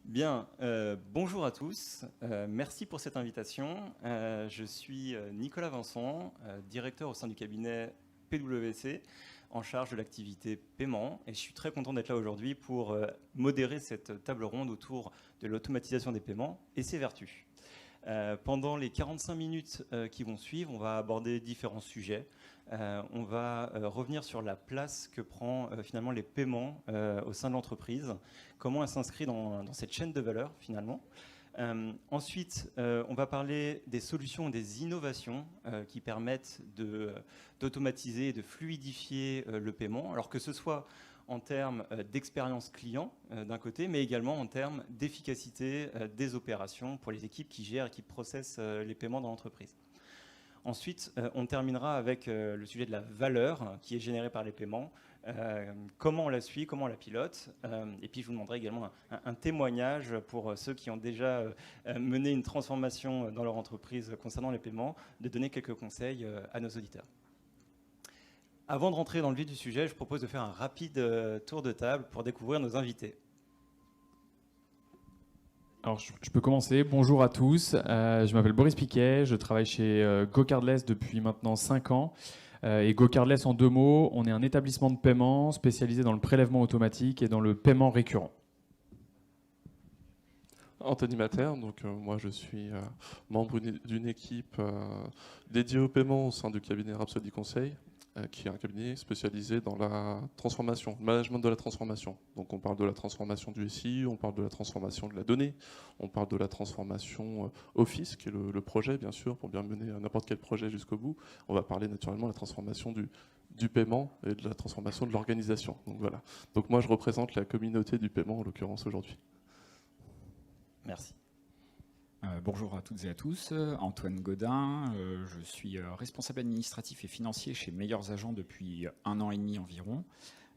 Bien, bonjour à tous. Merci pour cette invitation. Je suis Nicolas Vincent, directeur au sein du cabinet PwC, en charge de l'activité paiement. Et je suis très content d'être là aujourd'hui pour modérer cette table ronde autour de l'automatisation des paiements et ses vertus. Pendant les 45 minutes qui vont suivre, on va aborder différents sujets. On va revenir sur la place que prend finalement les paiements au sein de l'entreprise, comment elle s'inscrit dans cette chaîne de valeur finalement. Ensuite, on va parler des solutions et des innovations qui permettent d'automatiser et de fluidifier le paiement, alors que ce soit en termes d'expérience client d'un côté, mais également en termes d'efficacité des opérations pour les équipes qui gèrent et qui processent les paiements dans l'entreprise. Ensuite, on terminera avec le sujet de la valeur qui est générée par les paiements, comment on la suit, comment on la pilote, et puis je vous demanderai également un témoignage pour ceux qui ont déjà mené une transformation dans leur entreprise concernant les paiements, de donner quelques conseils à nos auditeurs. Avant de rentrer dans le vif du sujet, je propose de faire un rapide tour de table pour découvrir nos invités. Alors, je peux commencer. Bonjour à tous. Je m'appelle Boris Piquet. Je travaille chez GoCardless depuis maintenant 5 ans. Et GoCardless, en 2 mots, on est un établissement de paiement spécialisé dans le prélèvement automatique et dans le paiement récurrent. Anthony Mater, donc moi je suis membre d'une équipe dédiée au paiement au sein du cabinet Rhapsody Conseil, qui est un cabinet spécialisé dans la transformation, le management de la transformation. Donc on parle de la transformation du SI, on parle de la transformation de la donnée, on parle de la transformation Office, qui est le projet bien sûr, pour bien mener n'importe quel projet jusqu'au bout. On va parler naturellement de la transformation du paiement et de la transformation de l'organisation. Donc voilà. Donc moi je représente la communauté du paiement en l'occurrence aujourd'hui. Merci. Bonjour à toutes et à tous, Antoine Godin, je suis responsable administratif et financier chez Meilleurs Agents depuis 1 an et demi environ.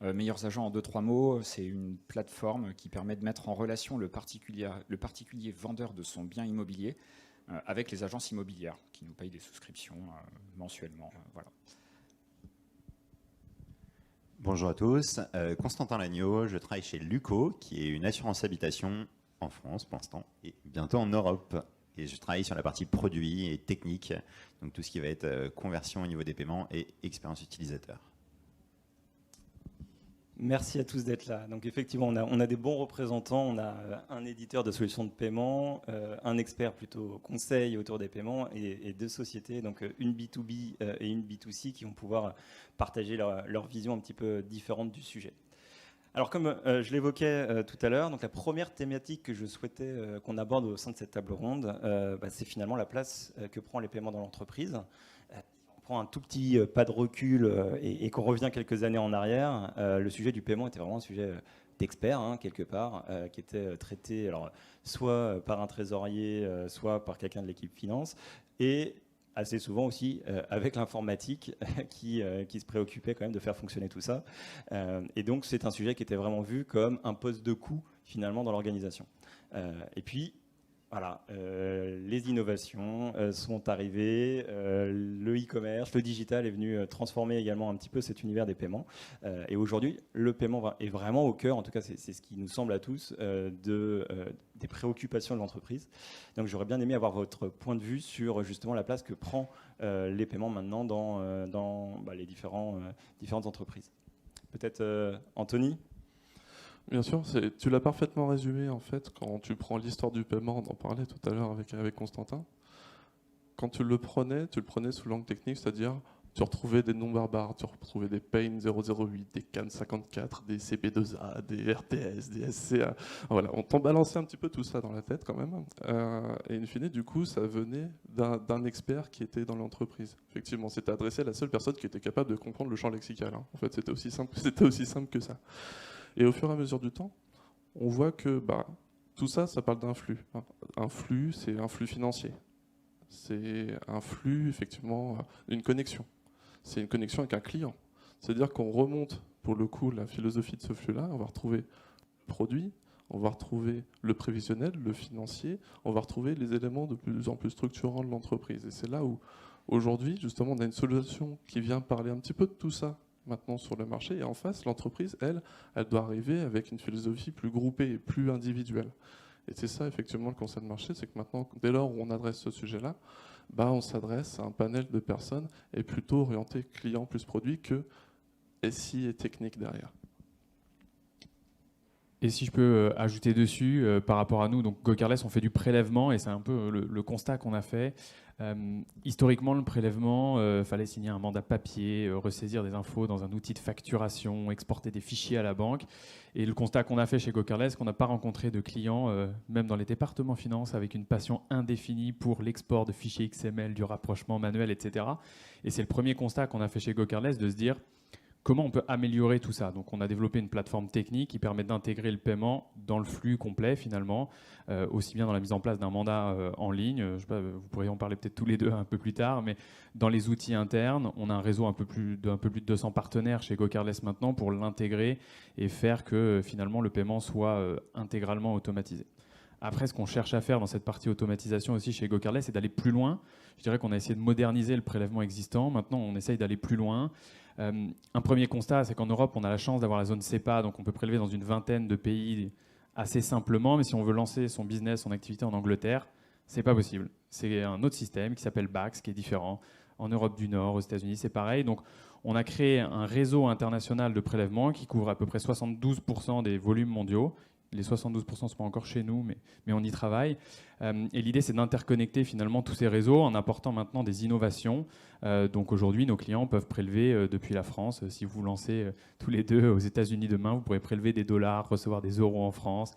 Meilleurs Agents, en 2-3 mots, c'est une plateforme qui permet de mettre en relation le particulier vendeur de son bien immobilier avec les agences immobilières qui nous payent des souscriptions mensuellement. Voilà. Bonjour à tous, Constantin Lagneau, je travaille chez Luco, qui est une assurance habitation en France pour l'instant et bientôt en Europe. Et je travaille sur la partie produit et technique, donc tout ce qui va être conversion au niveau des paiements et expérience utilisateur. Merci à tous d'être là. Donc effectivement, on a des bons représentants. On a un éditeur de solutions de paiement, un expert plutôt conseil autour des paiements et 2 sociétés, donc une B2B et une B2C qui vont pouvoir partager leur vision un petit peu différente du sujet. Alors comme je l'évoquais tout à l'heure, donc la première thématique que je souhaitais qu'on aborde au sein de cette table ronde, c'est finalement la place que prend les paiements dans l'entreprise. On prend un tout petit pas de recul et qu'on revient quelques années en arrière, le sujet du paiement était vraiment un sujet d'expert quelque part, qui était traité alors, soit par un trésorier, soit par quelqu'un de l'équipe finance, et assez souvent aussi avec l'informatique qui se préoccupait quand même de faire fonctionner tout ça. Et donc c'est un sujet qui était vraiment vu comme un poste de coût finalement dans l'organisation. Et puis voilà, les innovations sont arrivées, le e-commerce, le digital est venu transformer également un petit peu cet univers des paiements. Et aujourd'hui, le paiement est vraiment au cœur, en tout cas c'est ce qui nous semble à tous, des préoccupations de l'entreprise. Donc j'aurais bien aimé avoir votre point de vue sur justement la place que prend les paiements maintenant dans les différentes entreprises. Peut-être Anthony ? Bien sûr, tu l'as parfaitement résumé en fait quand tu prends l'histoire du paiement, on en parlait tout à l'heure avec Constantin. Quand tu le prenais sous l'angle technique, c'est-à-dire tu retrouvais des noms barbares, tu retrouvais des Payne 008, des CAN 54, des CP2A, des RTS, des SCA. Voilà, on t'en balançait un petit peu tout ça dans la tête quand même. Et in fine, du coup, ça venait d'un expert qui était dans l'entreprise. Effectivement, c'était adressé à la seule personne qui était capable de comprendre le champ lexical. En fait, c'était aussi simple que ça. Et au fur et à mesure du temps, on voit que tout ça, ça parle d'un flux. Un flux, c'est un flux financier. C'est un flux, effectivement, une connexion. C'est une connexion avec un client. C'est-à-dire qu'on remonte, pour le coup, la philosophie de ce flux-là. On va retrouver le produit, on va retrouver le prévisionnel, le financier, on va retrouver les éléments de plus en plus structurants de l'entreprise. Et c'est là où, aujourd'hui, justement, on a une solution qui vient parler un petit peu de tout ça maintenant sur le marché, et en face, l'entreprise, elle doit arriver avec une philosophie plus groupée et plus individuelle. Et c'est ça effectivement le concept de marché, c'est que maintenant, dès lors où on adresse ce sujet-là, on s'adresse à un panel de personnes et plutôt orienté client plus produit que SI et technique derrière. Et si je peux ajouter dessus, par rapport à nous, donc GoCardless, on fait du prélèvement et c'est un peu le constat qu'on a fait. Historiquement, le prélèvement, fallait signer un mandat papier, ressaisir des infos dans un outil de facturation, exporter des fichiers à la banque. Et le constat qu'on a fait chez GoCardless, qu'on n'a pas rencontré de clients, même dans les départements finance, avec une passion indéfinie pour l'export de fichiers XML, du rapprochement manuel, etc. Et c'est le premier constat qu'on a fait chez GoCardless, de se dire comment on peut améliorer tout ça. Donc on a développé une plateforme technique qui permet d'intégrer le paiement dans le flux complet finalement, aussi bien dans la mise en place d'un mandat en ligne, je sais pas, vous pourriez en parler peut-être tous les deux un peu plus tard, mais dans les outils internes, on a un réseau un peu plus de 200 partenaires chez GoCardless maintenant pour l'intégrer et faire que finalement le paiement soit intégralement automatisé. Après, ce qu'on cherche à faire dans cette partie automatisation aussi chez GoCardless, c'est d'aller plus loin. Je dirais qu'on a essayé de moderniser le prélèvement existant. Maintenant, on essaye d'aller plus loin. Un premier constat, c'est qu'en Europe, on a la chance d'avoir la zone SEPA, donc on peut prélever dans une vingtaine de pays assez simplement. Mais si on veut lancer son business, son activité en Angleterre, c'est pas possible. C'est un autre système qui s'appelle BACS, qui est différent. En Europe du Nord, aux États-Unis, c'est pareil. Donc, on a créé un réseau international de prélèvement qui couvre à peu près 72% des volumes mondiaux. Les 72% ne sont pas encore chez nous, mais on y travaille. Et l'idée, c'est d'interconnecter finalement tous ces réseaux en apportant maintenant des innovations. Donc aujourd'hui, nos clients peuvent prélever depuis la France. Si vous vous lancez tous les deux aux États-Unis demain, vous pourrez prélever des dollars, recevoir des euros en France.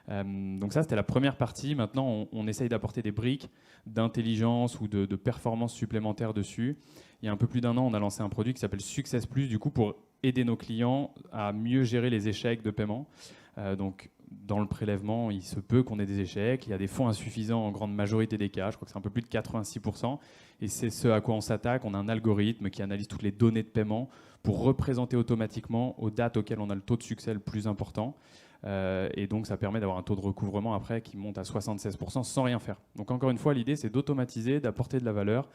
Donc ça, c'était la première partie. Maintenant, on essaye d'apporter des briques d'intelligence ou de performance supplémentaires dessus. Il y a un peu plus d'un an, on a lancé un produit qui s'appelle Success Plus, du coup, pour aider nos clients à mieux gérer les échecs de paiement. Donc, dans le prélèvement, il se peut qu'on ait des échecs. Il y a des fonds insuffisants en grande majorité des cas. Je crois que c'est un peu plus de 86%. Et c'est ce à quoi on s'attaque. On a un algorithme qui analyse toutes les données de paiement pour représenter automatiquement aux dates auxquelles on a le taux de succès le plus important. Et donc, ça permet d'avoir un taux de recouvrement après qui monte à 76% sans rien faire. Donc, encore une fois, l'idée, c'est d'automatiser, d'apporter de la valeur.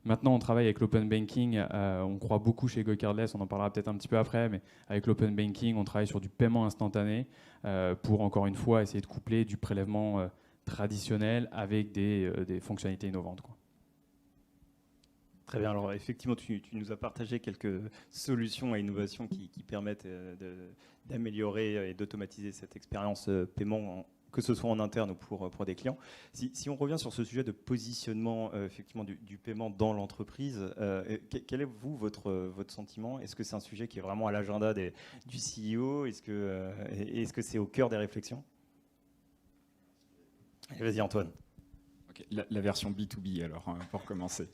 Maintenant, on travaille avec l'open banking. On croit beaucoup chez GoCardless, on en parlera peut-être un petit peu après, mais avec l'open banking, on travaille sur du paiement instantané pour, encore une fois, essayer de coupler du prélèvement traditionnel avec des fonctionnalités innovantes, quoi. Très bien. Alors, effectivement, tu nous as partagé quelques solutions et innovations qui permettent d'améliorer et d'automatiser cette expérience paiement, que ce soit en interne ou pour des clients. Si on revient sur ce sujet de positionnement effectivement du paiement dans l'entreprise, quel est votre sentiment? Est-ce que c'est un sujet qui est vraiment à l'agenda du CEO? Est-ce que c'est au cœur des réflexions? Allez, vas-y Antoine. Okay, la version B2B alors, pour commencer.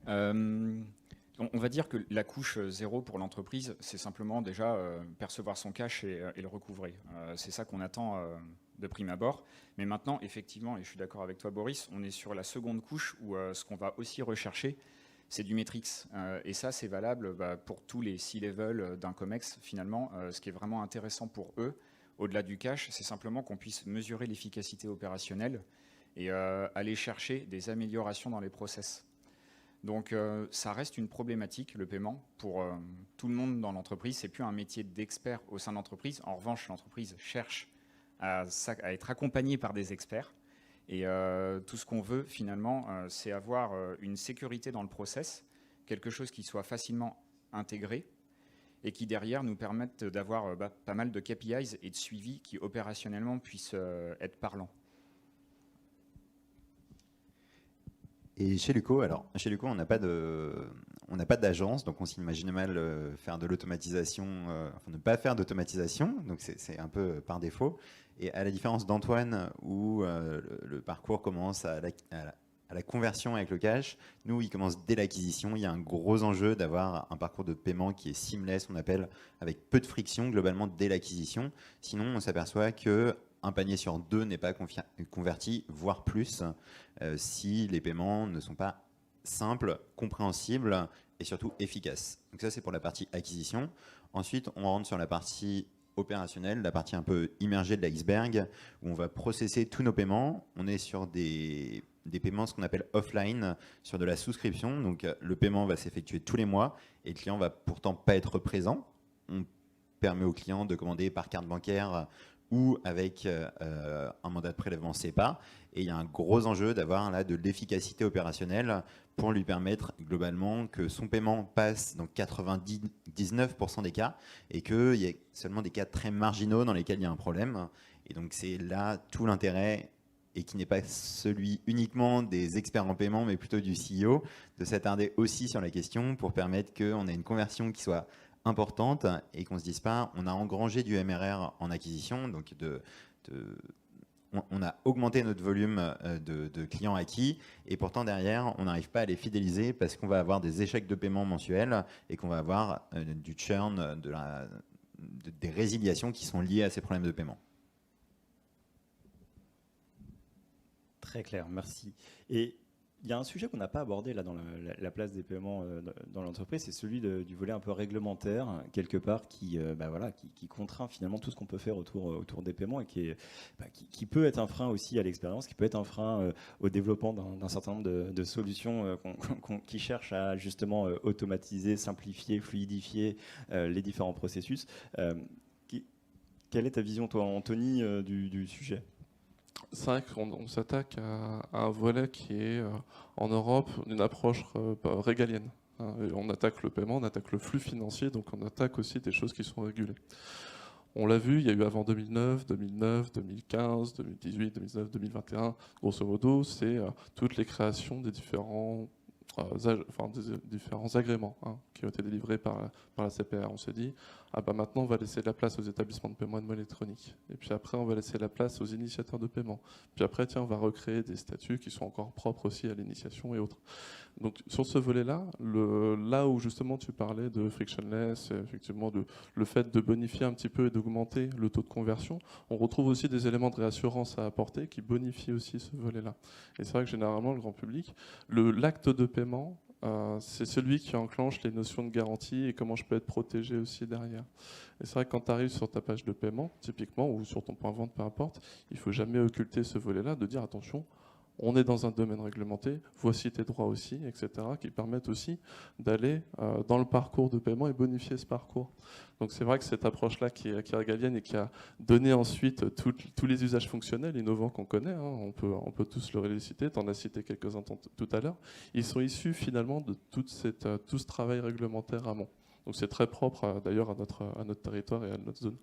On va dire que la couche 0 pour l'entreprise, c'est simplement déjà percevoir son cash et le recouvrer. C'est ça qu'on attend de prime abord. Mais maintenant, effectivement, et je suis d'accord avec toi Boris, on est sur la seconde couche où ce qu'on va aussi rechercher, c'est du metrics. Et ça, c'est valable pour tous les C-level d'un COMEX finalement. Ce qui est vraiment intéressant pour eux, au-delà du cash, c'est simplement qu'on puisse mesurer l'efficacité opérationnelle et aller chercher des améliorations dans les process. Donc ça reste une problématique, le paiement, pour tout le monde dans l'entreprise. C'est plus un métier d'expert au sein de l'entreprise. En revanche, l'entreprise cherche à être accompagnée par des experts. Et tout ce qu'on veut, finalement, c'est avoir une sécurité dans le process, quelque chose qui soit facilement intégré et qui, derrière, nous permette d'avoir pas mal de KPIs et de suivi qui, opérationnellement, puissent être parlants. Et chez Luco, on n'a pas d'agence, donc on s'imaginait mal faire de l'automatisation, ne pas faire d'automatisation, donc c'est un peu par défaut. Et à la différence d'Antoine, où le parcours commence à la conversion avec le cash, nous, il commence dès l'acquisition. Il y a un gros enjeu d'avoir un parcours de paiement qui est seamless, on appelle, avec peu de friction globalement dès l'acquisition. Sinon, on s'aperçoit que un panier sur deux n'est pas converti, voire plus, si les paiements ne sont pas simples, compréhensibles et surtout efficaces. Donc ça, c'est pour la partie acquisition. Ensuite, on rentre sur la partie opérationnelle, la partie un peu immergée de l'iceberg, où on va processer tous nos paiements. On est sur des paiements, ce qu'on appelle offline, sur de la souscription. Donc le paiement va s'effectuer tous les mois et le client va pourtant pas être présent. permet aux clients de commander par carte bancaire ou avec un mandat de prélèvement SEPA. Et il y a un gros enjeu d'avoir là de l'efficacité opérationnelle pour lui permettre globalement que son paiement passe dans 99% des cas et qu'il y ait seulement des cas très marginaux dans lesquels il y a un problème. Et donc c'est là tout l'intérêt, et qui n'est pas celui uniquement des experts en paiement, mais plutôt du CEO, de s'attarder aussi sur la question pour permettre qu'on ait une conversion qui soit importante et qu'on ne se dise pas on a engrangé du MRR en acquisition, donc on a augmenté notre volume de clients acquis et pourtant derrière on n'arrive pas à les fidéliser parce qu'on va avoir des échecs de paiement mensuels et qu'on va avoir du churn, des résiliations qui sont liées à ces problèmes de paiement. Très clair, merci. Et il y a un sujet qu'on n'a pas abordé là dans la place des paiements dans l'entreprise, c'est celui du volet un peu réglementaire, quelque part, qui contraint finalement tout ce qu'on peut faire autour des paiements et qui peut être un frein aussi à l'expérience, qui peut être un frein au développement d'un certain nombre de solutions qui cherchent à justement automatiser, simplifier, fluidifier les différents processus. Quelle est ta vision, toi, Anthony, du sujet ? C'est vrai qu'on s'attaque à un volet qui est en Europe une approche régalienne. On attaque le paiement, on attaque le flux financier, donc on attaque aussi des choses qui sont régulées. On l'a vu, il y a eu avant 2009, 2015, 2018, 2019, 2021, grosso modo, c'est toutes les créations des différents agréments qui ont été délivrés par la CPR. On s'est dit, maintenant on va laisser la place aux établissements de paiement et de monnaie électronique. Et puis après on va laisser la place aux initiateurs de paiement. Puis après on va recréer des statuts qui sont encore propres aussi à l'initiation et autres. Donc sur ce volet-là, là où justement tu parlais de frictionless, effectivement le fait de bonifier un petit peu et d'augmenter le taux de conversion, on retrouve aussi des éléments de réassurance à apporter qui bonifient aussi ce volet-là. Et c'est vrai que généralement le grand public, l'acte de paiement, c'est celui qui enclenche les notions de garantie et comment je peux être protégé aussi derrière. Et c'est vrai que quand tu arrives sur ta page de paiement, typiquement, ou sur ton point de vente, peu importe, il ne faut jamais occulter ce volet-là, de dire attention, on est dans un domaine réglementé, voici tes droits aussi, etc., qui permettent aussi d'aller dans le parcours de paiement et bonifier ce parcours. Donc c'est vrai que cette approche-là qui est régalienne et qui a donné ensuite tous les usages fonctionnels innovants qu'on connaît, on peut tous le réciter, tu en as cité quelques-uns tout à l'heure, ils sont issus finalement de tout ce travail réglementaire amont. Donc c'est très propre d'ailleurs à notre territoire et à notre zone.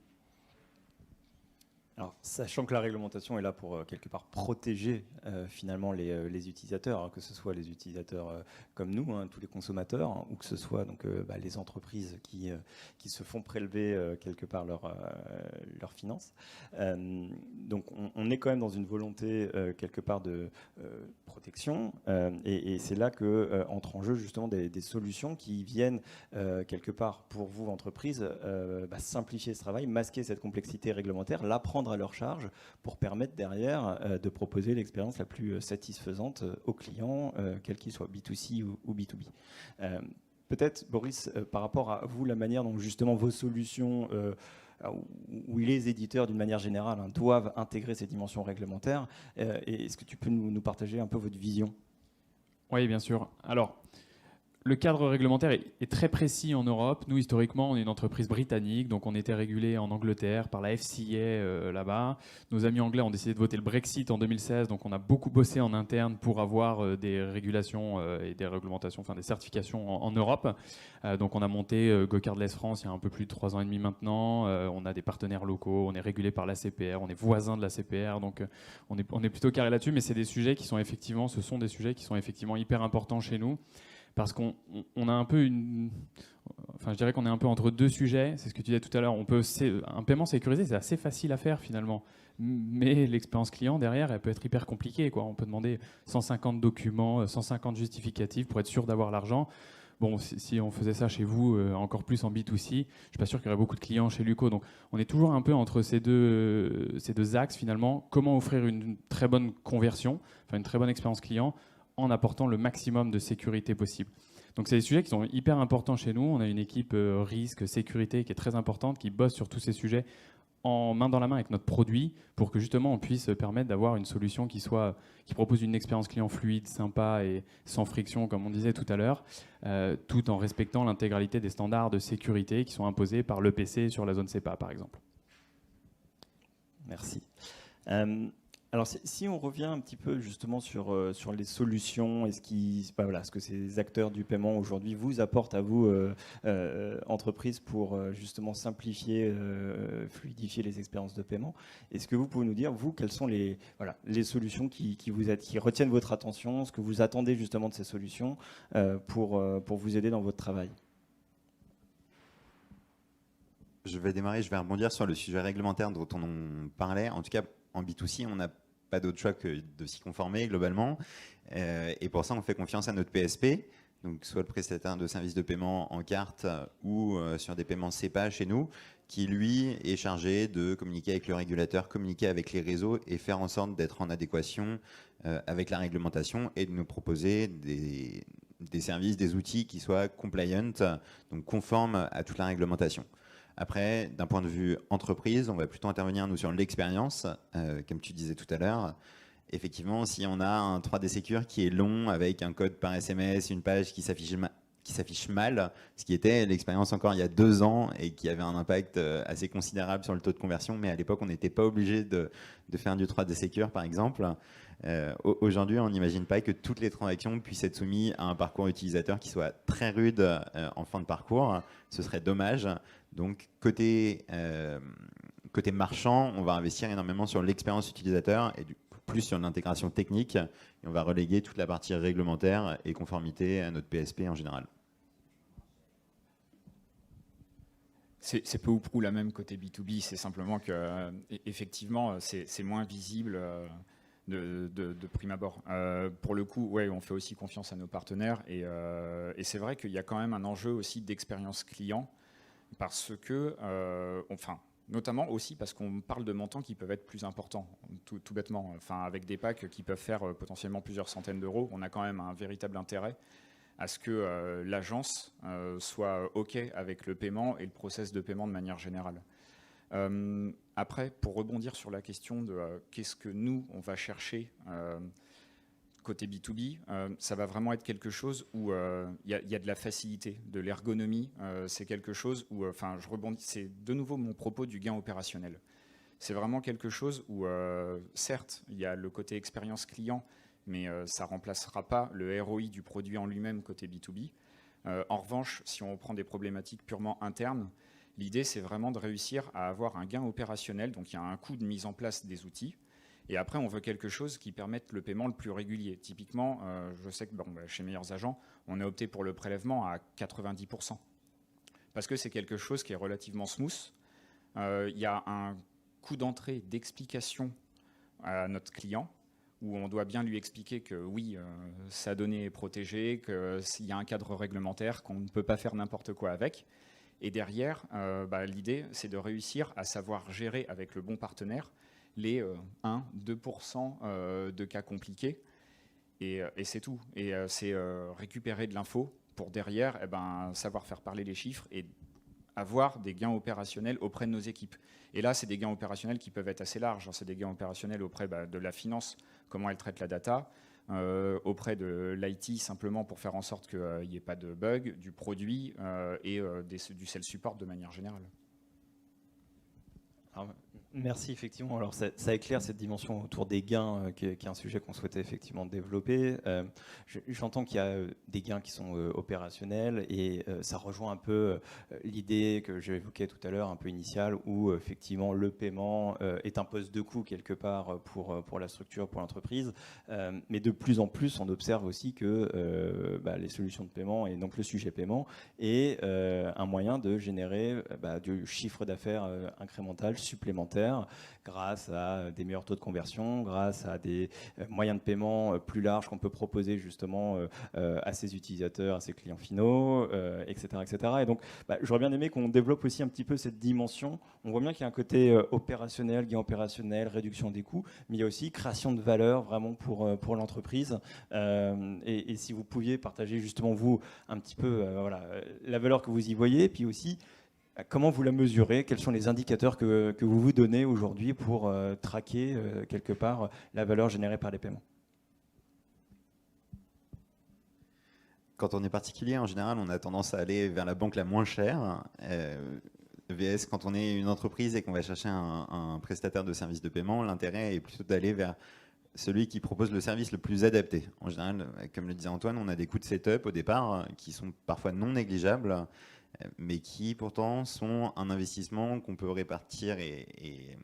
Alors, sachant que la réglementation est là pour quelque part protéger finalement les utilisateurs, que ce soit les utilisateurs comme nous, tous les consommateurs, ou que ce soit donc, les entreprises qui se font prélever quelque part leurs finances. Donc on est quand même dans une volonté quelque part de protection et c'est là que entrent en jeu justement des solutions qui viennent quelque part pour vous, entreprise, simplifier ce travail, masquer cette complexité réglementaire, la prendre à leur charge pour permettre derrière de proposer l'expérience la plus satisfaisante aux clients, quel qu'il soit B2C ou B2B. Peut-être, Boris, par rapport à vous, la manière dont justement vos solutions, où les éditeurs d'une manière générale doivent intégrer ces dimensions réglementaires, est-ce que tu peux nous partager un peu votre vision ? Oui, bien sûr. Alors, le cadre réglementaire est très précis en Europe. Nous, historiquement, on est une entreprise britannique, donc on était régulé en Angleterre par la FCA là-bas. Nos amis anglais ont décidé de voter le Brexit en 2016, donc on a beaucoup bossé en interne pour avoir des régulations et des réglementations, enfin des certifications en Europe. Donc on a monté GoCardless France il y a un peu plus de 3 ans et demi maintenant. On a des partenaires locaux, on est régulé par la CPR, on est voisin de la CPR, donc on est plutôt carré là-dessus, mais c'est des sujets qui sont effectivement, hyper importants chez nous. Parce qu'on a un peu je dirais qu'on est un peu entre deux sujets. C'est ce que tu disais tout à l'heure. Un paiement sécurisé, c'est assez facile à faire finalement. Mais l'expérience client derrière, elle peut être hyper compliquée, quoi. On peut demander 150 documents, 150 justificatifs pour être sûr d'avoir l'argent. Bon, si on faisait ça chez vous, encore plus en B2C, je suis pas sûr qu'il y aurait beaucoup de clients chez Luco. Donc, on est toujours un peu entre ces deux axes finalement. Comment offrir une très bonne conversion, une très bonne expérience client, en apportant le maximum de sécurité possible. Donc c'est des sujets qui sont hyper importants chez nous. On a une équipe risque, sécurité qui est très importante, qui bosse sur tous ces sujets en main dans la main avec notre produit pour que justement on puisse permettre d'avoir une solution qui propose une expérience client fluide, sympa et sans friction, comme on disait tout à l'heure, tout en respectant l'intégralité des standards de sécurité qui sont imposés par l'EPC sur la zone CEPA, par exemple. Merci. Alors, si on revient un petit peu justement sur les solutions, est-ce que ces acteurs du paiement aujourd'hui vous apportent à vous, entreprises, pour justement simplifier, fluidifier les expériences de paiement? Est-ce que vous pouvez nous dire, vous, quelles sont les solutions qui retiennent votre attention, ce que vous attendez justement de ces solutions pour vous aider dans votre travail? Je vais rebondir sur le sujet réglementaire dont on parlait. En tout cas, en B2C, on n'a pas d'autre choix que de s'y conformer globalement. Et pour ça, on fait confiance à notre PSP, donc soit le prestataire de services de paiement en carte ou sur des paiements CEPA chez nous, qui lui est chargé de communiquer avec le régulateur, communiquer avec les réseaux et faire en sorte d'être en adéquation avec la réglementation et de nous proposer des services, des outils qui soient compliant, donc conformes à toute la réglementation. Après, d'un point de vue entreprise, on va plutôt intervenir, nous, sur l'expérience, comme tu disais tout à l'heure. Effectivement, si on a un 3D Secure qui est long, avec un code par SMS, une page qui s'affiche mal, ce qui était l'expérience encore il y a 2 ans et qui avait un impact assez considérable sur le taux de conversion, mais à l'époque, on n'était pas obligé de faire du 3D Secure, par exemple. Aujourd'hui, on n'imagine pas que toutes les transactions puissent être soumises à un parcours utilisateur qui soit très rude en fin de parcours. Ce serait dommage. Donc, côté marchand, on va investir énormément sur l'expérience utilisateur et plus sur l'intégration technique. Et on va reléguer toute la partie réglementaire et conformité à notre PSP en général. C'est peu ou prou la même côté B2B. C'est simplement que, effectivement, c'est moins visible de prime abord. Pour le coup, ouais, on fait aussi confiance à nos partenaires. Et c'est vrai qu'il y a quand même un enjeu aussi d'expérience client. Parce que, notamment aussi parce qu'on parle de montants qui peuvent être plus importants, tout bêtement. Enfin, avec des packs qui peuvent faire potentiellement plusieurs centaines d'euros, on a quand même un véritable intérêt à ce que l'agence soit OK avec le paiement et le process de paiement de manière générale. Après, pour rebondir sur la question de qu'est-ce que nous, on va chercher côté B2B, ça va vraiment être quelque chose où il y a de la facilité, de l'ergonomie. C'est quelque chose où, je rebondis, c'est de nouveau mon propos du gain opérationnel. C'est vraiment quelque chose où, certes, il y a le côté expérience client, mais ça ne remplacera pas le ROI du produit en lui-même côté B2B. En revanche, si on prend des problématiques purement internes, l'idée, c'est vraiment de réussir à avoir un gain opérationnel. Donc, il y a un coût de mise en place des outils. Et après, on veut quelque chose qui permette le paiement le plus régulier. Typiquement, je sais que chez Meilleurs Agents, on a opté pour le prélèvement à 90%. Parce que c'est quelque chose qui est relativement smooth. Il y a un coût d'entrée d'explication à notre client, où on doit bien lui expliquer que oui, sa donnée est protégée, qu'il y a un cadre réglementaire, qu'on ne peut pas faire n'importe quoi avec. Et derrière, l'idée, c'est de réussir à savoir gérer avec le bon partenaire les 1-2% de cas compliqués. Et c'est tout. Et c'est récupérer de l'info pour derrière savoir faire parler les chiffres et avoir des gains opérationnels auprès de nos équipes. Et là, c'est des gains opérationnels qui peuvent être assez larges. C'est des gains opérationnels auprès de la finance, comment elle traite la data, auprès de l'IT, simplement pour faire en sorte qu'il n'y ait pas de bugs, du produit et du sales support de manière générale. Alors, merci, effectivement. Alors, ça éclaire cette dimension autour des gains, qui est un sujet qu'on souhaitait effectivement développer. J'entends qu'il y a des gains qui sont opérationnels et ça rejoint un peu l'idée que j'évoquais tout à l'heure, un peu initiale, où effectivement le paiement est un poste de coût quelque part pour la structure, pour l'entreprise. Mais de plus en plus, on observe aussi que les solutions de paiement et donc le sujet paiement est un moyen de générer du chiffre d'affaires incrémental supplémentaire grâce à des meilleurs taux de conversion, grâce à des moyens de paiement plus larges qu'on peut proposer justement à ses utilisateurs, à ses clients finaux, etc., etc. Et donc, j'aurais bien aimé qu'on développe aussi un petit peu cette dimension. On voit bien qu'il y a un côté opérationnel, gain opérationnel, réduction des coûts, mais il y a aussi création de valeur vraiment pour l'entreprise. Et si vous pouviez partager justement, vous, un petit peu la valeur que vous y voyez, puis aussi comment vous la mesurez? Quels sont les indicateurs que vous vous donnez aujourd'hui pour traquer quelque part la valeur générée par les paiements? Quand on est particulier, en général, on a tendance à aller vers la banque la moins chère. VS, quand on est une entreprise et qu'on va chercher un prestataire de services de paiement, l'intérêt est plutôt d'aller vers celui qui propose le service le plus adapté. En général, comme le disait Antoine, on a des coûts de setup au départ qui sont parfois non négligeables, mais qui pourtant sont un investissement qu'on peut répartir et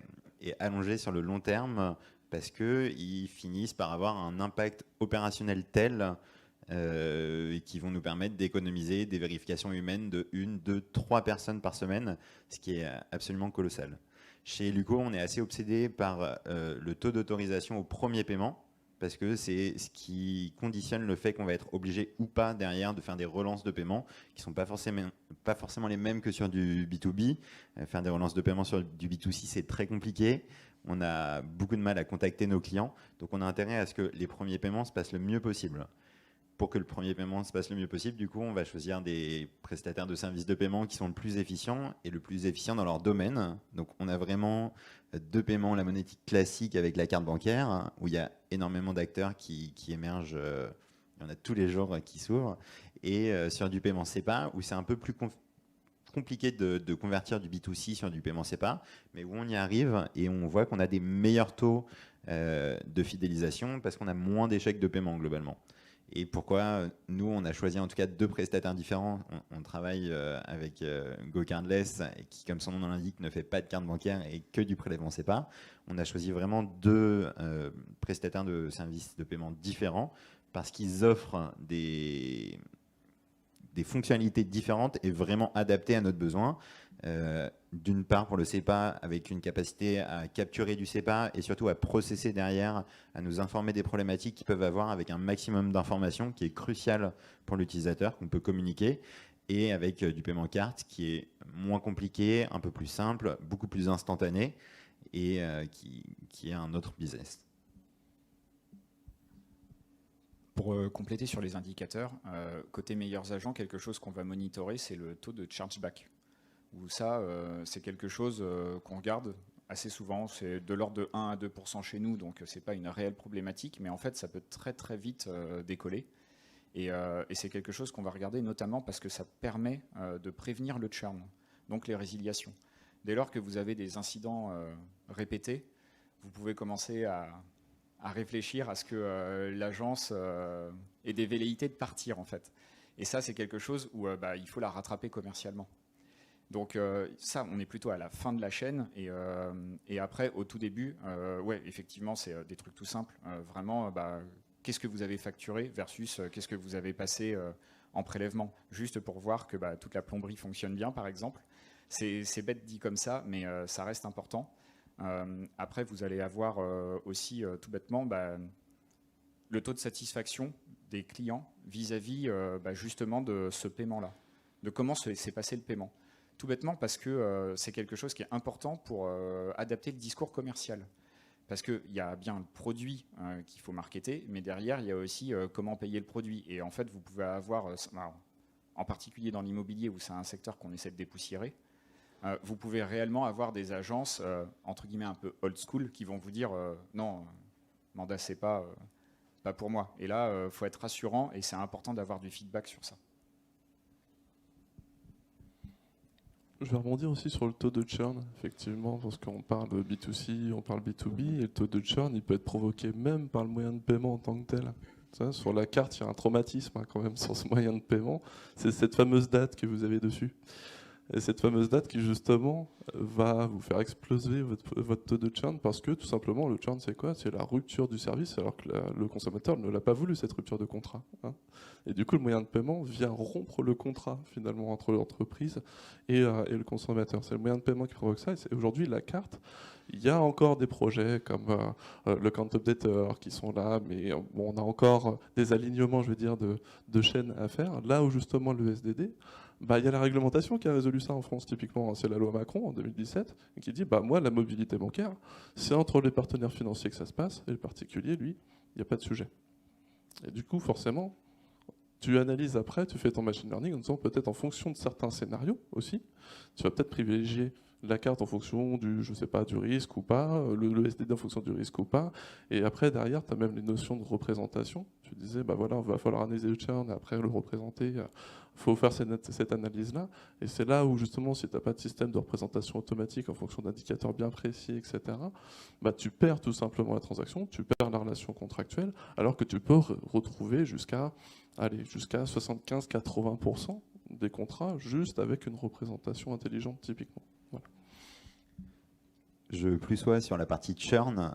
allonger sur le long terme parce qu'ils finissent par avoir un impact opérationnel tel qui vont nous permettre d'économiser des vérifications humaines de 1, 2, 3 personnes par semaine, ce qui est absolument colossal. Chez Luco, on est assez obsédé par le taux d'autorisation au premier paiement, parce que c'est ce qui conditionne le fait qu'on va être obligé ou pas derrière de faire des relances de paiement, qui ne sont pas forcément les mêmes que sur du B2B. Faire des relances de paiement sur du B2C, c'est très compliqué. On a beaucoup de mal à contacter nos clients, donc on a intérêt à ce que les premiers paiements se passent le mieux possible. Pour que le premier paiement se passe le mieux possible, du coup, on va choisir des prestataires de services de paiement qui sont le plus efficients et le plus efficients dans leur domaine. Donc, on a vraiment 2 paiements, la monétique classique avec la carte bancaire, où il y a énormément d'acteurs qui émergent. Il y en a tous les jours qui s'ouvrent. Et sur du paiement SEPA, où c'est un peu plus compliqué de convertir du B2C sur du paiement SEPA, mais où on y arrive et on voit qu'on a des meilleurs taux de fidélisation parce qu'on a moins d'échecs de paiement globalement. Et pourquoi nous, on a choisi en tout cas 2 prestataires différents. On travaille avec GoCardless, qui, comme son nom l'indique, ne fait pas de carte bancaire et que du prélèvement SEPA. On a choisi vraiment 2 prestataires de services de paiement différents parce qu'ils offrent des fonctionnalités différentes et vraiment adaptées à notre besoin. D'une part pour le SEPA avec une capacité à capturer du SEPA et surtout à processer derrière, à nous informer des problématiques qu'ils peuvent avoir avec un maximum d'informations qui est crucial pour l'utilisateur, qu'on peut communiquer, et avec du paiement carte qui est moins compliqué, un peu plus simple, beaucoup plus instantané et qui est un autre business. Pour compléter sur les indicateurs, côté meilleurs agents, quelque chose qu'on va monitorer, c'est le taux de chargeback. Où ça, c'est quelque chose qu'on regarde assez souvent. C'est de l'ordre de 1 à 2% chez nous, donc ce n'est pas une réelle problématique, mais en fait, ça peut très très vite décoller. Et c'est quelque chose qu'on va regarder notamment parce que ça permet de prévenir le churn, donc les résiliations. Dès lors que vous avez des incidents répétés, vous pouvez commencer à réfléchir à ce que l'agence ait des velléités de partir, en fait. Et ça, c'est quelque chose où il faut la rattraper commercialement. Donc ça, on est plutôt à la fin de la chaîne et après, au tout début, ouais, effectivement, c'est des trucs tout simples. Vraiment, qu'est-ce que vous avez facturé versus qu'est-ce que vous avez passé en prélèvement, juste pour voir que toute la plomberie fonctionne bien, par exemple. C'est bête dit comme ça, mais ça reste important. Après, vous allez avoir aussi, tout bêtement, le taux de satisfaction des clients vis-à-vis justement de ce paiement-là, de comment s'est passé le paiement. Tout bêtement parce que c'est quelque chose qui est important pour adapter le discours commercial. Parce qu'il y a bien le produit qu'il faut marketer, mais derrière, il y a aussi comment payer le produit. Et en fait, vous pouvez avoir, en particulier dans l'immobilier, où c'est un secteur qu'on essaie de dépoussiérer, vous pouvez réellement avoir des agences, entre guillemets, un peu old school, qui vont vous dire non, mandat, c'est pas pour moi. Et là, il faut être rassurant et c'est important d'avoir du feedback sur ça. Je vais rebondir aussi sur le taux de churn, effectivement, parce qu'on parle B2C, on parle B2B, et le taux de churn, il peut être provoqué même par le moyen de paiement en tant que tel. Ça, sur la carte, il y a un traumatisme quand même sur ce moyen de paiement. C'est cette fameuse date que vous avez dessus. Et cette fameuse date qui, justement, va vous faire exploser votre taux de churn parce que, tout simplement, le churn, c'est quoi? C'est la rupture du service alors que le consommateur ne l'a pas voulu, cette rupture de contrat. Hein. Et du coup, le moyen de paiement vient rompre le contrat, finalement, entre l'entreprise et le consommateur. C'est le moyen de paiement qui provoque ça. Et aujourd'hui, la carte, il y a encore des projets comme le count updater qui sont là, mais bon, on a encore des alignements, je veux dire, de chaînes à faire. Là où, justement, le SDD... il y a la réglementation qui a résolu ça en France, typiquement, c'est la loi Macron en 2017, qui dit moi, la mobilité bancaire, c'est entre les partenaires financiers que ça se passe, et le particulier, lui, il n'y a pas de sujet. Et du coup, forcément, tu analyses après, tu fais ton machine learning en disant peut-être en fonction de certains scénarios aussi, tu vas peut-être privilégier la carte en fonction du, je sais pas, du risque ou pas, le SDD en fonction du risque ou pas. Et après, derrière, tu as même les notions de représentation. Tu disais, bah voilà, il va falloir analyser le churn et après le représenter. Il faut faire cette analyse-là. Et c'est là où, justement, si tu n'as pas de système de représentation automatique en fonction d'indicateurs bien précis, etc., bah, tu perds tout simplement la transaction, tu perds la relation contractuelle, alors que tu peux retrouver jusqu'à 75-80% des contrats juste avec une représentation intelligente, typiquement. Voilà. Je plus sois sur la partie churn.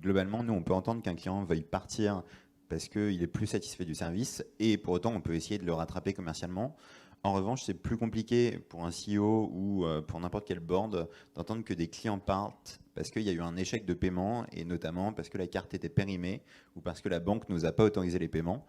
Globalement, nous, on peut entendre qu'un client veuille partir parce qu'il est plus satisfait du service et pour autant, on peut essayer de le rattraper commercialement. En revanche, c'est plus compliqué pour un CEO ou pour n'importe quel board d'entendre que des clients partent parce qu'il y a eu un échec de paiement et notamment parce que la carte était périmée ou parce que la banque ne nous a pas autorisé les paiements.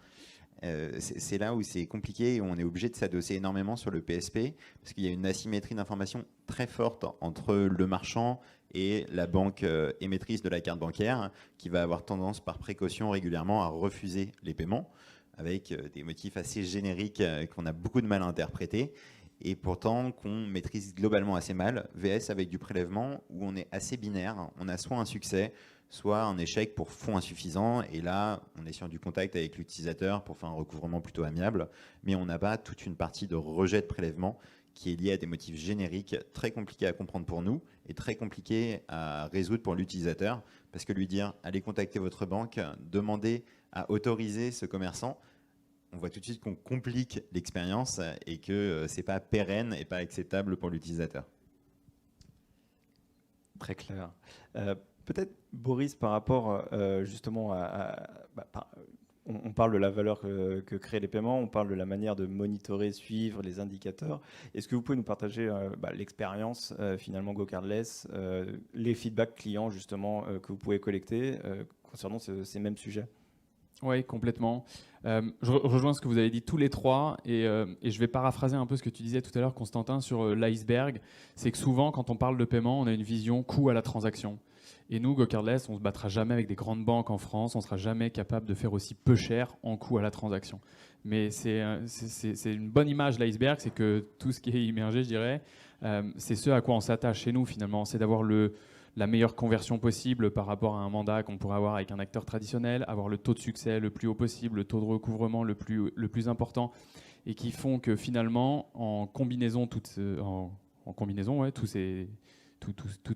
C'est là où c'est compliqué et on est obligé de s'adosser énormément sur le PSP parce qu'il y a une asymétrie d'information très forte entre le marchand et la banque émettrice de la carte bancaire qui va avoir tendance par précaution régulièrement à refuser les paiements avec des motifs assez génériques qu'on a beaucoup de mal à interpréter et pourtant qu'on maîtrise globalement assez mal, VS avec du prélèvement où on est assez binaire, on a soit un succès, soit un échec pour fonds insuffisants. Et là, on est sur du contact avec l'utilisateur pour faire un recouvrement plutôt amiable. Mais on n'a pas toute une partie de rejet de prélèvement qui est liée à des motifs génériques très compliqués à comprendre pour nous et très compliqués à résoudre pour l'utilisateur. Parce que lui dire, allez contacter votre banque, demandez à autoriser ce commerçant, on voit tout de suite qu'on complique l'expérience et que ce n'est pas pérenne et pas acceptable pour l'utilisateur. Très clair. Peut-être, Boris, par rapport justement on parle de la valeur que créent les paiements, on parle de la manière de monitorer, suivre les indicateurs. Est-ce que vous pouvez nous partager l'expérience finalement GoCardless, les feedbacks clients justement que vous pouvez collecter concernant ces mêmes sujets? Oui, complètement. Je rejoins ce que vous avez dit tous les trois et je vais paraphraser un peu ce que tu disais tout à l'heure, Constantin, sur l'iceberg. C'est que souvent, quand on parle de paiement, on a une vision coût à la transaction. Et nous, GoCardless, on ne se battra jamais avec des grandes banques en France, on ne sera jamais capable de faire aussi peu cher en coût à la transaction. Mais c'est une bonne image, l'iceberg, c'est que tout ce qui est immergé, je dirais, c'est ce à quoi on s'attache chez nous finalement, c'est d'avoir la meilleure conversion possible par rapport à un mandat qu'on pourrait avoir avec un acteur traditionnel, avoir le taux de succès le plus haut possible, le taux de recouvrement le plus important, et qui font que finalement, en combinaison, toutes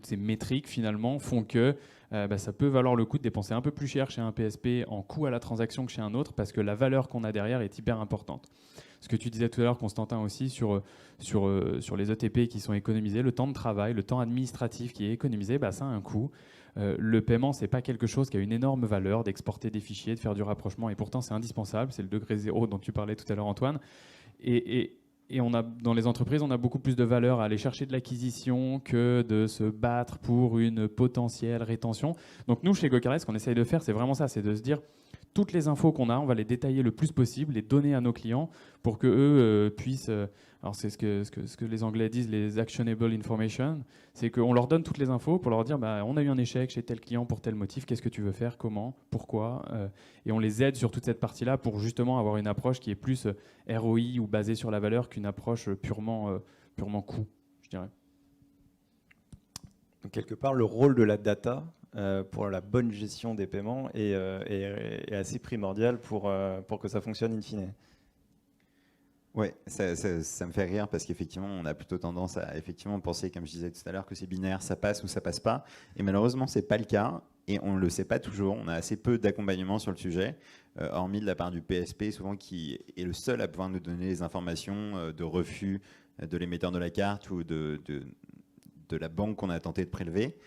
ces métriques finalement font que ça peut valoir le coup de dépenser un peu plus cher chez un PSP en coût à la transaction que chez un autre parce que la valeur qu'on a derrière est hyper importante. Ce que tu disais tout à l'heure, Constantin, aussi sur les ETP qui sont économisés, le temps de travail, le temps administratif qui est économisé, ça a un coût. Le paiement, c'est pas quelque chose qui a une énorme valeur d'exporter des fichiers, de faire du rapprochement, et pourtant c'est indispensable, c'est le degré zéro dont tu parlais tout à l'heure, Antoine. Et dans les entreprises, on a beaucoup plus de valeur à aller chercher de l'acquisition que de se battre pour une potentielle rétention. Donc nous, chez GoCardless, ce qu'on essaye de faire, c'est vraiment ça, c'est de se dire toutes les infos qu'on a, on va les détailler le plus possible, les donner à nos clients pour qu'eux puissent... alors c'est ce que les Anglais disent, les actionable information, c'est qu'on leur donne toutes les infos pour leur dire on a eu un échec chez tel client pour tel motif, qu'est-ce que tu veux faire, comment, pourquoi, et on les aide sur toute cette partie-là pour justement avoir une approche qui est plus ROI ou basée sur la valeur qu'une approche purement coût, je dirais. Donc, quelque part, le rôle de la data pour la bonne gestion des paiements est assez primordial pour que ça fonctionne in fine. Ouais, ça me fait rire parce qu'effectivement, on a plutôt tendance à penser, comme je disais tout à l'heure, que c'est binaire, ça passe ou ça passe pas. Et malheureusement, c'est pas le cas et on ne le sait pas toujours. On a assez peu d'accompagnement sur le sujet, hormis de la part du PSP, souvent qui est le seul à pouvoir nous donner les informations de refus de l'émetteur de la carte ou de la banque qu'on a tenté de prélever.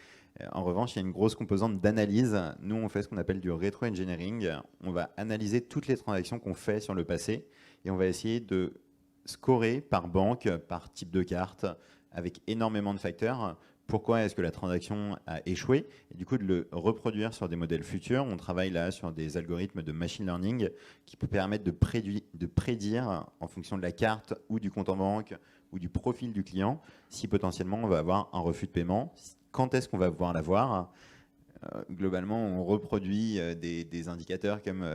En revanche, il y a une grosse composante d'analyse. Nous, on fait ce qu'on appelle du rétro-engineering. On va analyser toutes les transactions qu'on fait sur le passé et on va essayer de scorer par banque, par type de carte, avec énormément de facteurs. Pourquoi est-ce que la transaction a échoué? Et du coup, de le reproduire sur des modèles futurs. On travaille là sur des algorithmes de machine learning qui peuvent permettre de prédire en fonction de la carte ou du compte en banque ou du profil du client si potentiellement on va avoir un refus de paiement. Quand est-ce qu'on va pouvoir l'avoir? Globalement, on reproduit des indicateurs comme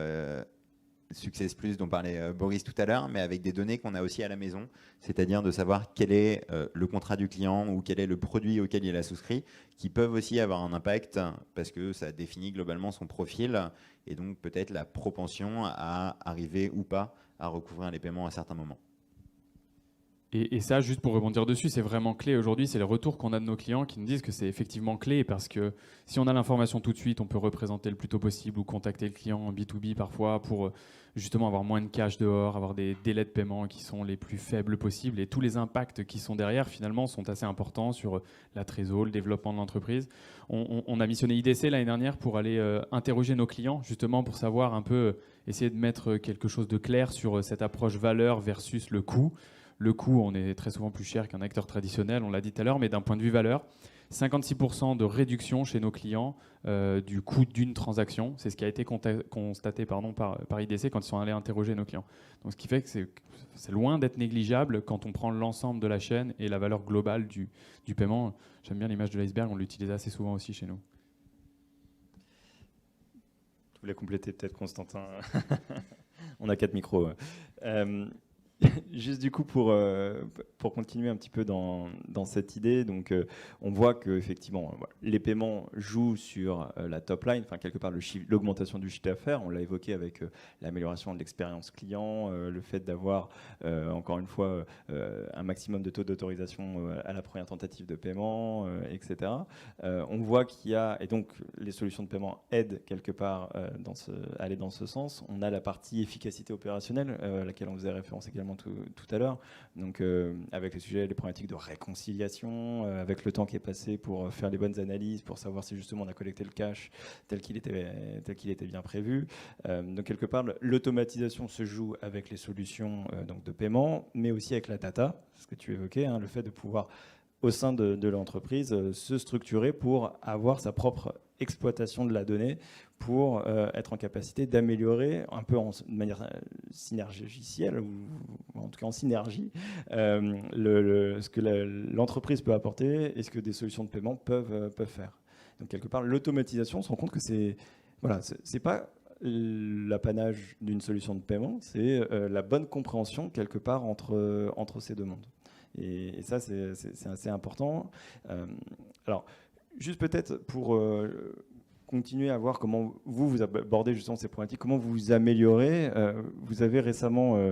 Success Plus dont parlait Boris tout à l'heure, mais avec des données qu'on a aussi à la maison, c'est-à-dire de savoir quel est le contrat du client ou quel est le produit auquel il a souscrit, qui peuvent aussi avoir un impact parce que ça définit globalement son profil et donc peut-être la propension à arriver ou pas à recouvrir les paiements à certains moments. Et ça, juste pour rebondir dessus, c'est vraiment clé aujourd'hui. C'est les retours qu'on a de nos clients qui nous disent que c'est effectivement clé parce que si on a l'information tout de suite, on peut représenter le plus tôt possible ou contacter le client en B2B parfois pour justement avoir moins de cash dehors, avoir des délais de paiement qui sont les plus faibles possibles. Et tous les impacts qui sont derrière, finalement, sont assez importants sur la trésor, le développement de l'entreprise. On a missionné IDC l'année dernière pour aller interroger nos clients, justement pour savoir un peu, essayer de mettre quelque chose de clair sur cette approche valeur versus le coût. Le coût, on est très souvent plus cher qu'un acteur traditionnel, on l'a dit tout à l'heure, mais d'un point de vue valeur, 56% de réduction chez nos clients du coût d'une transaction. C'est ce qui a été constaté par IDC quand ils sont allés interroger nos clients. Donc, ce qui fait que c'est loin d'être négligeable quand on prend l'ensemble de la chaîne et la valeur globale du paiement. J'aime bien l'image de l'iceberg, on l'utilise assez souvent aussi chez nous. Tu voulais compléter peut-être, Constantin? On a 4 micros. Juste du coup pour continuer un petit peu dans cette idée, donc on voit que effectivement les paiements jouent sur la top line, enfin quelque part l'augmentation du chiffre d'affaires. On l'a évoqué avec l'amélioration de l'expérience client, le fait d'avoir encore une fois un maximum de taux d'autorisation à la première tentative de paiement, etc. On voit qu'il y a, et donc les solutions de paiement aident quelque part aller dans ce sens. On a la partie efficacité opérationnelle à laquelle on faisait référence également tout à l'heure, donc avec les problématiques de réconciliation, avec le temps qui est passé pour faire les bonnes analyses, pour savoir si justement on a collecté le cash tel qu'il était bien prévu. Donc quelque part, l'automatisation se joue avec les solutions donc de paiement, mais aussi avec la data, ce que tu évoquais, le fait de pouvoir au sein de l'entreprise se structurer pour avoir sa propre exploitation de la donnée pour être en capacité d'améliorer un peu de manière synergicielle ou en tout cas en synergie ce que l'entreprise peut apporter et ce que des solutions de paiement peuvent faire. Donc quelque part, l'automatisation, on se rend compte que c'est pas l'apanage d'une solution de paiement, c'est la bonne compréhension quelque part entre ces deux mondes. Et ça, c'est assez important. Alors, juste peut-être pour continuer à voir comment vous abordez justement ces problématiques, comment vous vous améliorez. Vous avez récemment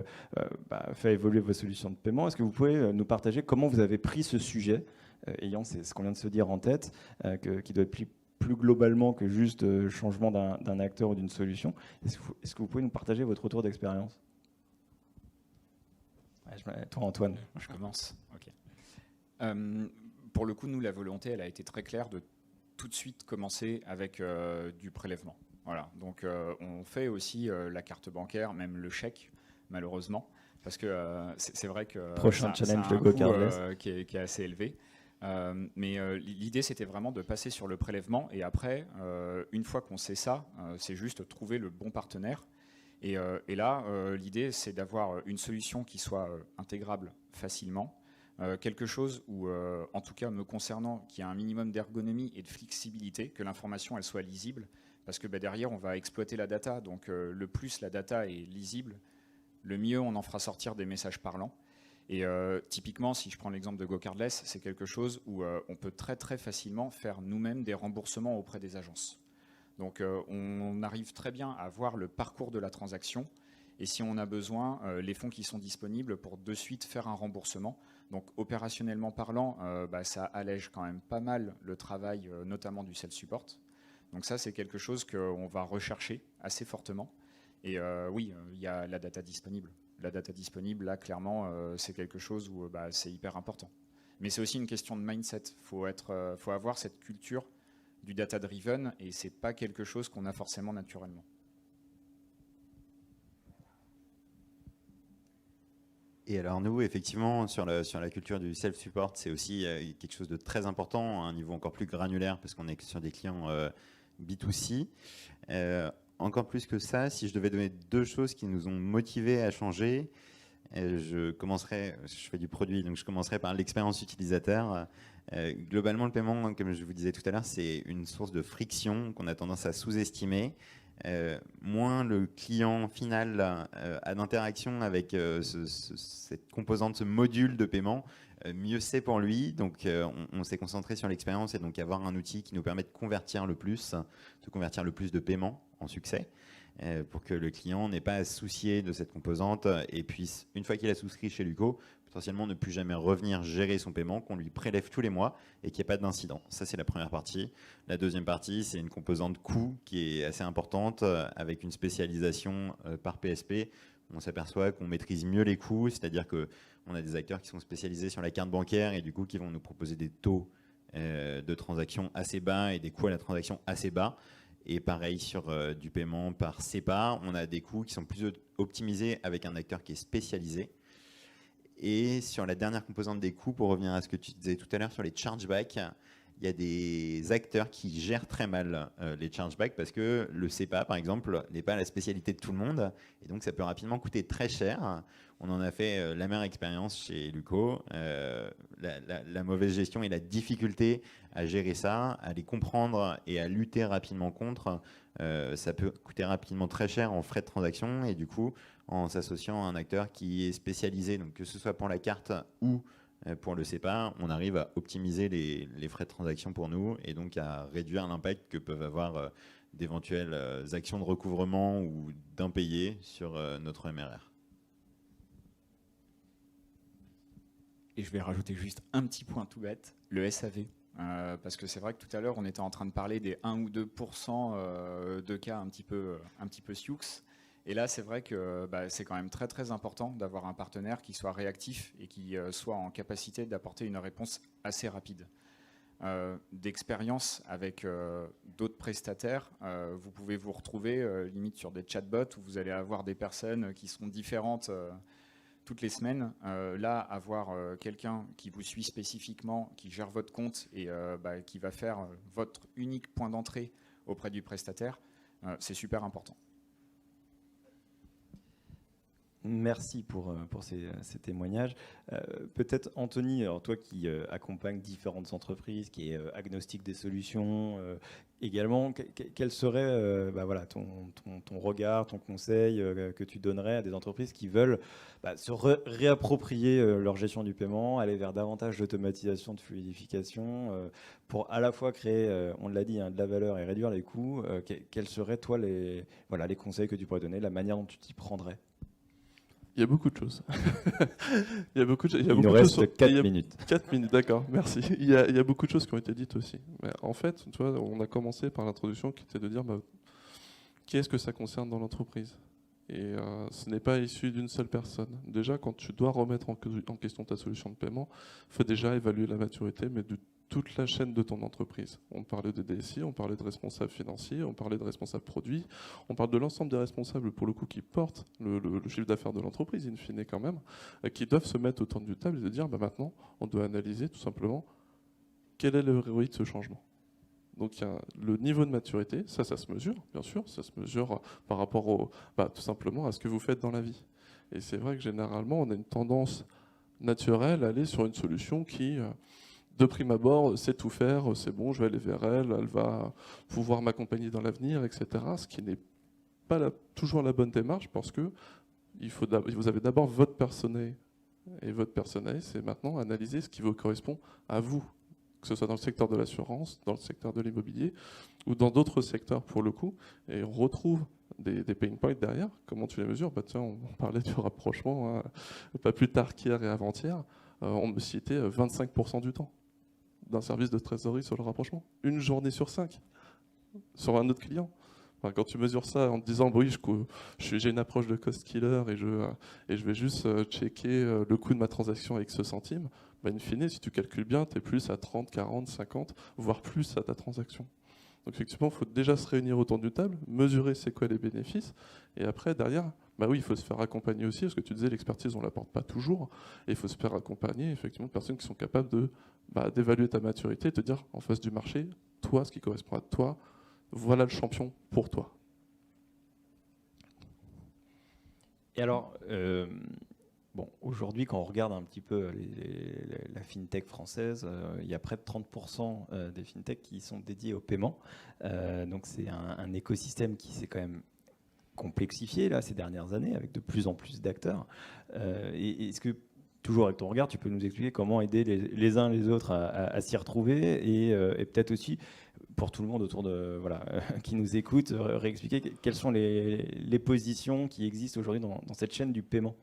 fait évoluer vos solutions de paiement. Est-ce que vous pouvez nous partager comment vous avez pris ce sujet, ayant ce qu'on vient de se dire en tête, qui doit être plus globalement que juste changement d'un acteur ou d'une solution. Est-ce que vous pouvez nous partager votre retour d'expérience ? Toi, Antoine. Je commence. Ok. Pour le coup, nous, la volonté, elle a été très claire de tout de suite commencer avec du prélèvement. Voilà. Donc, on fait aussi la carte bancaire, même le chèque, malheureusement, parce que c'est vrai que prochain challenge de GoCardless qui est assez élevé. Mais l'idée, c'était vraiment de passer sur le prélèvement et après, une fois qu'on sait ça, c'est juste trouver le bon partenaire. Et là, l'idée, c'est d'avoir une solution qui soit intégrable facilement, quelque chose où, en tout cas me concernant, qui a un minimum d'ergonomie et de flexibilité, que l'information elle soit lisible, parce que derrière, on va exploiter la data. Donc, le plus la data est lisible, le mieux on en fera sortir des messages parlants. Et typiquement, si je prends l'exemple de GoCardless, c'est quelque chose où on peut très très facilement faire nous-mêmes des remboursements auprès des agences. Donc on arrive très bien à voir le parcours de la transaction et si on a besoin, les fonds qui sont disponibles pour de suite faire un remboursement. Donc opérationnellement parlant, ça allège quand même pas mal le travail, notamment du self-support. Donc ça, c'est quelque chose qu'on va rechercher assez fortement. Et oui, il y a la data disponible. La data disponible, là, clairement, c'est quelque chose où c'est hyper important. Mais c'est aussi une question de mindset. Faut avoir cette culture du data-driven et c'est pas quelque chose qu'on a forcément naturellement. Et alors nous, effectivement, sur la culture du self-support, c'est aussi quelque chose de très important, à un niveau encore plus granulaire, parce qu'on est sur des clients B2C. Encore plus que ça, si je devais donner 2 choses qui nous ont motivés à changer, je fais du produit, donc je commencerai par l'expérience utilisateur. Globalement, le paiement, comme je vous disais tout à l'heure, c'est une source de friction qu'on a tendance à sous-estimer. moins le client final a d'interaction avec cette composante, ce module de paiement, mieux c'est pour lui. Donc on s'est concentré sur l'expérience et donc avoir un outil qui nous permet de convertir le plus de paiements en succès, pour que le client n'ait pas à se soucier de cette composante et puisse, une fois qu'il a souscrit chez Luco, potentiellement ne plus jamais revenir gérer son paiement, qu'on lui prélève tous les mois et qu'il n'y ait pas d'incident. Ça, c'est la première partie. La deuxième partie, c'est une composante coût qui est assez importante, avec une spécialisation par PSP. On s'aperçoit qu'on maîtrise mieux les coûts, c'est-à-dire qu'on a des acteurs qui sont spécialisés sur la carte bancaire et du coup qui vont nous proposer des taux de transaction assez bas et des coûts à la transaction assez bas. Et pareil sur du paiement par SEPA, on a des coûts qui sont plus optimisés avec un acteur qui est spécialisé. Et sur la dernière composante des coûts, pour revenir à ce que tu disais tout à l'heure sur les chargebacks, il y a des acteurs qui gèrent très mal les chargebacks parce que le SEPA, par exemple, n'est pas la spécialité de tout le monde. Et donc, ça peut rapidement coûter très cher. On en a fait la même expérience chez Luco. La mauvaise gestion et la difficulté à gérer ça, à les comprendre et à lutter rapidement contre, ça peut coûter rapidement très cher en frais de transaction. Et du coup, en s'associant à un acteur qui est spécialisé, donc que ce soit pour la carte ou pour le SEPA, on arrive à optimiser les frais de transaction pour nous et donc à réduire l'impact que peuvent avoir d'éventuelles actions de recouvrement ou d'impayés sur notre MRR. Et je vais rajouter juste un petit point tout bête, le SAV. Parce que c'est vrai que tout à l'heure, on était en train de parler des 1 ou 2% de cas un petit peu sioux. Et là, c'est vrai que c'est quand même très très important d'avoir un partenaire qui soit réactif et qui soit en capacité d'apporter une réponse assez rapide. D'expérience avec d'autres prestataires, vous pouvez vous retrouver limite sur des chatbots où vous allez avoir des personnes qui sont différentes toutes les semaines. Là, avoir quelqu'un qui vous suit spécifiquement, qui gère votre compte et qui va faire votre unique point d'entrée auprès du prestataire, c'est super important. Merci pour ces témoignages. Peut-être Anthony, alors toi qui accompagne différentes entreprises, qui est agnostique des solutions également, quel serait ton regard, ton conseil que tu donnerais à des entreprises qui veulent se réapproprier leur gestion du paiement, aller vers davantage d'automatisation, de fluidification, pour à la fois créer, on l'a dit, de la valeur et réduire les coûts. Quels seraient toi les conseils que tu pourrais donner, la manière dont tu t'y prendrais? Il y a beaucoup de choses. Il nous reste 4 minutes. 4 minutes, d'accord, merci. Il y a beaucoup de choses qui ont été dites aussi. Mais en fait, tu vois, on a commencé par l'introduction qui était de dire qui est-ce que ça concerne dans l'entreprise. Et ce n'est pas issu d'une seule personne. Déjà, quand tu dois remettre en question ta solution de paiement, il faut déjà évaluer la maturité, mais de toute la chaîne de ton entreprise. On parlait de DSI, on parlait de responsables financiers, on parlait de responsables produits, on parle de l'ensemble des responsables, pour le coup, qui portent le chiffre d'affaires de l'entreprise, in fine quand même, qui doivent se mettre autour d'une table et se dire, maintenant, on doit analyser tout simplement quel est le ROI de ce changement. Donc il y a le niveau de maturité, ça se mesure, bien sûr, ça se mesure par rapport tout simplement à ce que vous faites dans la vie. Et c'est vrai que généralement, on a une tendance naturelle à aller sur une solution qui, de prime abord, sait tout faire, c'est bon, je vais aller vers elle, elle va pouvoir m'accompagner dans l'avenir, etc. Ce qui n'est pas toujours la bonne démarche parce que vous avez d'abord votre personnel. Et votre personnel, c'est maintenant analyser ce qui vous correspond à vous, que ce soit dans le secteur de l'assurance, dans le secteur de l'immobilier ou dans d'autres secteurs pour le coup. Et on retrouve des pain points derrière. Comment tu les mesures ? On parlait du rapprochement, hein, pas plus tard qu'hier et avant-hier. On me citait 25% du temps d'un service de trésorerie sur le rapprochement. Une journée sur 5 sur un autre client. Quand tu mesures ça en te disant oui, j'ai une approche de cost killer et je vais juste checker le coût de ma transaction avec ce centime, in fine, si tu calcules bien, tu es plus à 30, 40, 50, voire plus à ta transaction. Donc effectivement, il faut déjà se réunir autour d'une table, mesurer c'est quoi les bénéfices, et après, derrière, oui, il faut se faire accompagner aussi, parce que tu disais, l'expertise, on ne l'apporte pas toujours, et il faut se faire accompagner, effectivement, de personnes qui sont capables d'évaluer ta maturité et te dire, en face du marché, toi, ce qui correspond à toi, voilà le champion pour toi. Et alors, Bon, aujourd'hui, quand on regarde un petit peu la fintech française, il y a près de 30% des fintech qui sont dédiés au paiement. Donc c'est un écosystème qui s'est quand même complexifié là, ces dernières années, avec de plus en plus d'acteurs. Et est-ce que, toujours avec ton regard, tu peux nous expliquer comment aider les uns les autres à s'y retrouver et peut-être aussi, pour tout le monde autour de qui nous écoute, réexpliquer quelles sont les positions qui existent aujourd'hui dans cette chaîne du paiement.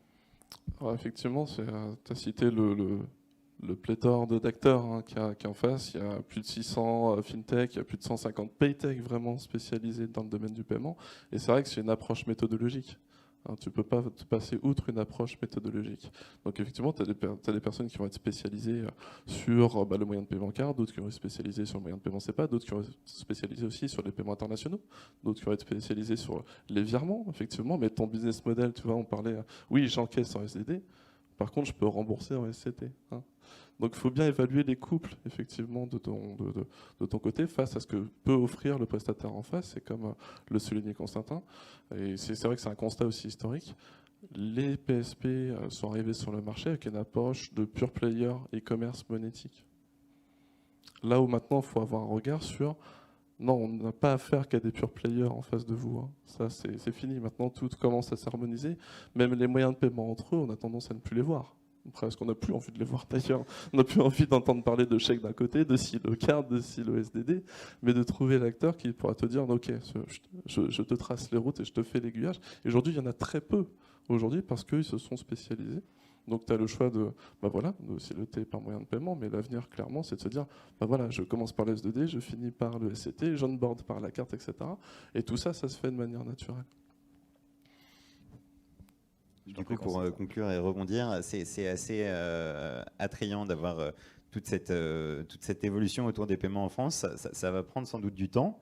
Alors, effectivement, tu as cité le pléthore d'acteurs hein, qu'il y a en face. Il y a plus de 600 fintech, il y a plus de 150 paytech vraiment spécialisés dans le domaine du paiement. Et c'est vrai que c'est une approche méthodologique. Hein, tu ne peux pas te passer outre une approche méthodologique. Donc effectivement, tu as des personnes qui vont être spécialisées sur le moyen de paiement carte, d'autres qui vont être spécialisées sur le moyen de paiement SEPA, d'autres qui vont être spécialisées aussi sur les paiements internationaux, d'autres qui vont être spécialisées sur les virements, effectivement. Mais ton business model, tu vois, on parlait, oui, j'encaisse en SDD, par contre, je peux rembourser en SCT. Hein. Donc il faut bien évaluer les couples, effectivement, de ton côté face à ce que peut offrir le prestataire en face. C'est comme le soulignait Constantin. Et c'est vrai que c'est un constat aussi historique. Les PSP sont arrivés sur le marché avec une approche de pure player e-commerce monétique. Là où maintenant, il faut avoir un regard sur... Non, on n'a pas affaire qu'à des pure players en face de vous. Hein. Ça, c'est fini. Maintenant, tout commence à s'harmoniser. Même les moyens de paiement entre eux, on a tendance à ne plus les voir. Presque, on n'a plus envie de les voir d'ailleurs. On n'a plus envie d'entendre parler de chèque d'un côté, de silo carte, de silo SDD, mais de trouver l'acteur qui pourra te dire ok, je te trace les routes et je te fais l'aiguillage. Et aujourd'hui, il y en a très peu aujourd'hui parce qu'ils se sont spécialisés. Donc tu as le choix de siloter par moyen de paiement, mais l'avenir clairement c'est de se dire je commence par le S2D, je finis par le SCT, j'onboard par la carte, etc. Et tout ça, ça se fait de manière naturelle. Du coup, pour conclure et rebondir, c'est assez attrayant d'avoir toute cette évolution autour des paiements en France. Ça va prendre sans doute du temps.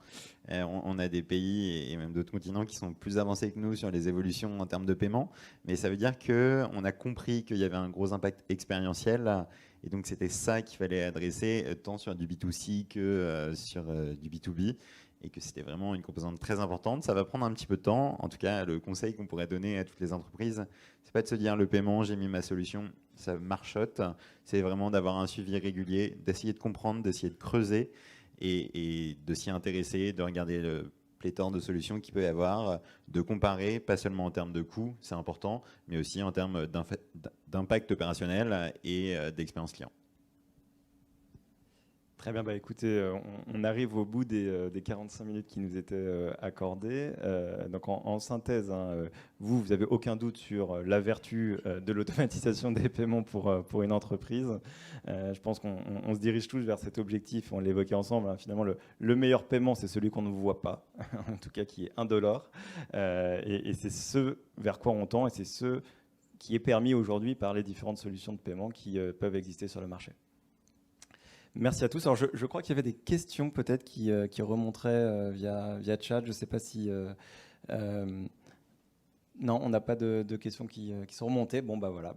On a des pays et même d'autres continents qui sont plus avancés que nous sur les évolutions en termes de paiement. Mais ça veut dire qu'on a compris qu'il y avait un gros impact expérientiel. Et donc, c'était ça qu'il fallait adresser tant sur du B2C que sur du B2B. Et que c'était vraiment une composante très importante. Ça va prendre un petit peu de temps. En tout cas, le conseil qu'on pourrait donner à toutes les entreprises, c'est pas de se dire le paiement, j'ai mis ma solution, ça marchote. C'est vraiment d'avoir un suivi régulier, d'essayer de comprendre, d'essayer de creuser et de s'y intéresser, de regarder le pléthore de solutions qu'il peut y avoir, de comparer, pas seulement en termes de coûts, c'est important, mais aussi en termes d'impact opérationnel et d'expérience client. Très bien, écoutez, on arrive au bout des 45 minutes qui nous étaient accordées. Donc en synthèse, vous n'avez aucun doute sur la vertu de l'automatisation des paiements pour une entreprise. Je pense qu'on se dirige tous vers cet objectif, on l'évoquait ensemble. Finalement, le meilleur paiement, c'est celui qu'on ne voit pas, en tout cas qui est indolore. Et c'est ce vers quoi on tend et c'est ce qui est permis aujourd'hui par les différentes solutions de paiement qui peuvent exister sur le marché. Merci à tous. Alors je crois qu'il y avait des questions peut-être qui remonteraient via chat. Je ne sais pas si... non, on n'a pas de questions qui sont remontées. Bon, voilà.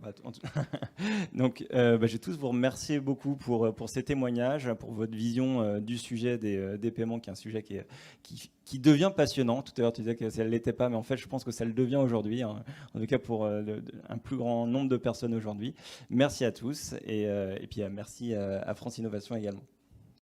Donc, je vais tous vous remercier beaucoup pour ces témoignages, pour votre vision du sujet des paiements, qui est un sujet qui devient passionnant. Tout à l'heure, tu disais que ça ne l'était pas, mais en fait, je pense que ça le devient aujourd'hui, hein, en tout cas pour un plus grand nombre de personnes aujourd'hui. Merci à tous et puis merci à France Innovation également.